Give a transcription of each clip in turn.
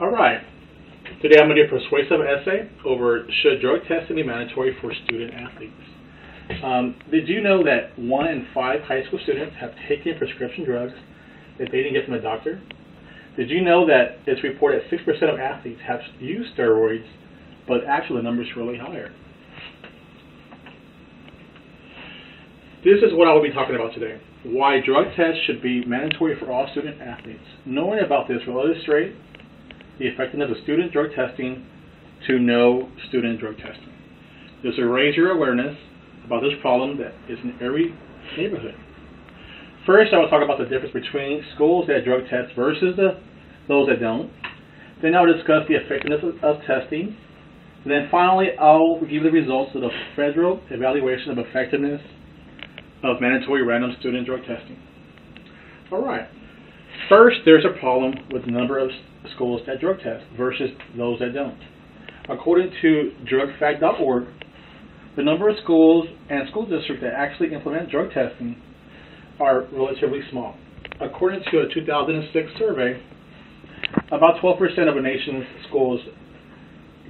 Alright, today I'm going to do a persuasive essay over should drug testing be mandatory for student athletes. Did you know that 1 in 5 high school students have taken prescription drugs that they didn't get from a doctor? Did you know that it's reported that 6% of athletes have used steroids, but actually the number is really higher? This is what I will be talking about today. Why drug tests should be mandatory for all student athletes. Knowing about this will illustrate the effectiveness of student drug testing to no student drug testing. This will raise your awareness about this problem that is in every neighborhood. First, I will talk about the difference between schools that drug test versus those that don't. Then I will discuss the effectiveness of testing. And then finally, I'll give the results of the federal evaluation of effectiveness of mandatory random student drug testing. Alright, first there's a problem with the number of schools that drug test versus those that don't. According to drugfact.org, the number of schools and school districts that actually implement drug testing are relatively small. According to a 2006 survey, about 12% of the nation's schools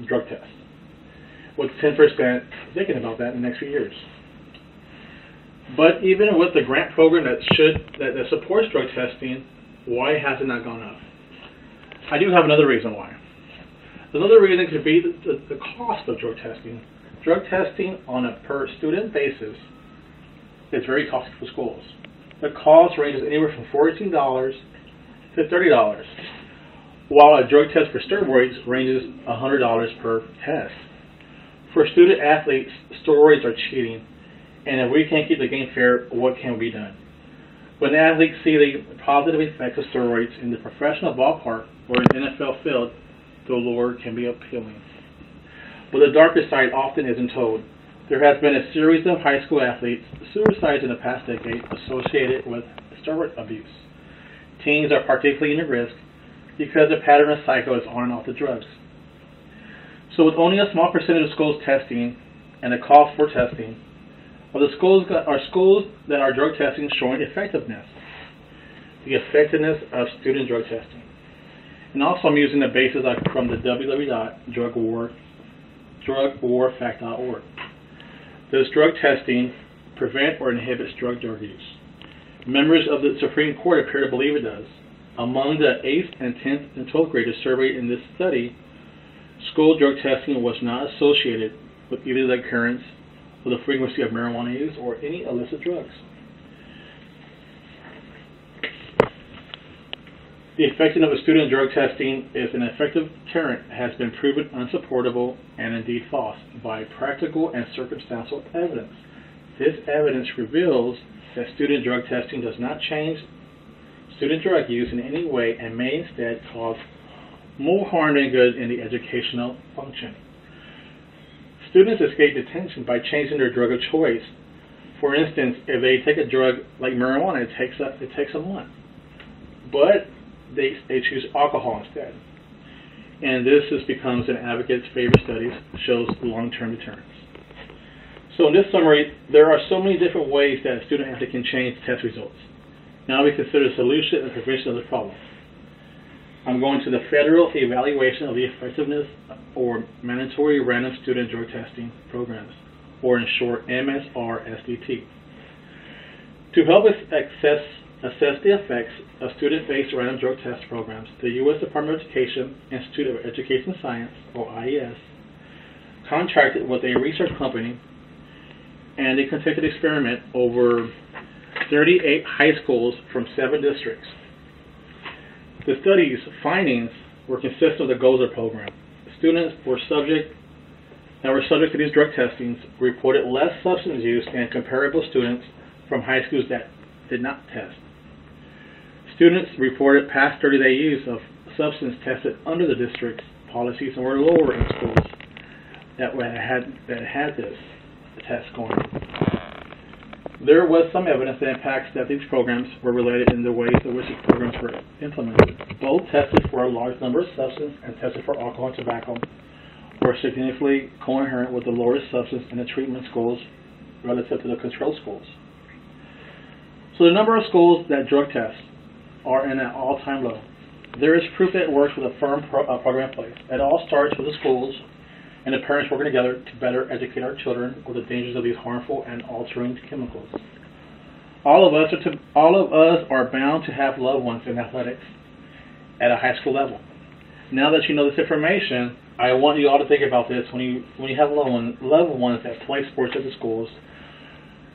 drug test, with 10% thinking about that in the next few years. But even with the grant program that supports drug testing, why has it not gone up? I do have another reason why. Another reason could be the cost of drug testing. Drug testing on a per student basis is very costly for schools. The cost ranges anywhere from $14 to $30, while a drug test for steroids ranges $100 per test. For student athletes, steroids are cheating, and if we can't keep the game fair, what can be done? When athletes see the positive effects of steroids in the professional ballpark or an NFL field, the lure can be appealing. But the darker side often isn't told. There has been a series of high school athletes suicides in the past decade associated with steroid abuse. Teens are particularly in risk because the pattern of cycle is on and off the drugs. So with only a small percentage of schools testing and a cost for testing, well, the schools that are drug testing showing effectiveness, the effectiveness of student drug testing. And also I'm using the basis from the www.drugwarfact.org. Does drug testing prevent or inhibits drug use? Members of the Supreme Court appear to believe it does. Among the 8th and 10th and 12th graders surveyed in this study, school drug testing was not associated with either the occurrence or the frequency of marijuana use or any illicit drugs. The effectiveness of student drug testing is an effective deterrent has been proven unsupportable and indeed false by practical and circumstantial evidence. This evidence reveals that student drug testing does not change student drug use in any way and may instead cause more harm than good in the educational function. Students escape detention by changing their drug of choice. For instance, if they take a drug like marijuana, it takes a month. But they choose alcohol instead. And this becomes an advocate's favorite studies, shows long-term deterrence. So in this summary, there are so many different ways that a student athlete can change test results. Now we consider the solution and prevention of the problem. I'm going to the Federal Evaluation of the Effectiveness or Mandatory Random Student Drug Testing Programs, or in short, MSRSDT. To help us assess the effects of student-based random drug test programs, the U.S. Department of Education Institute of Education Science, or IES, contracted with a research company, and they conducted an experiment over 38 high schools from 7 districts. The study's findings were consistent with the goals of the program. Students that were subject to these drug testings reported less substance use than comparable students from high schools that did not test. Students reported past 30-day use of substance tested under the district's policies and were lower in schools that had this test going on. There was some evidence that impacts that these programs were related in the ways in which these programs were implemented. Both tested for a large number of substances and tested for alcohol and tobacco were significantly coherent with the lowest substance in the treatment schools relative to the control schools. So the number of schools that drug test are in an all-time low. There is proof that it works with a firm program in place. It all starts with the schools and the parents working together to better educate our children with the dangers of these harmful and altering chemicals. All of us are bound to have loved ones in athletics at a high school level. Now that you know this information, I want you all to think about this when you have loved ones that play sports at the schools.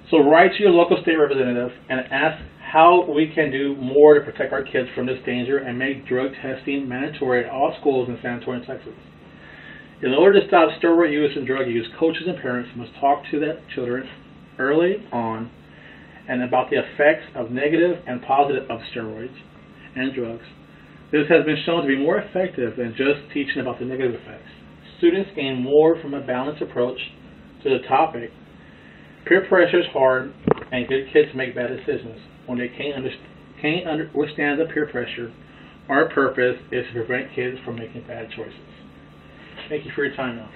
So write to your local state representative and ask how we can do more to protect our kids from this danger and make drug testing mandatory at all schools in San Antonio, Texas. In order to stop steroid use and drug use, coaches and parents must talk to their children early on and about the effects of negative and positive of steroids and drugs. This has been shown to be more effective than just teaching about the negative effects. Students gain more from a balanced approach to the topic. Peer pressure is hard, and good kids make bad decisions when they can't withstand the peer pressure. Our purpose is to prevent kids from making bad choices. Thank you for your time now.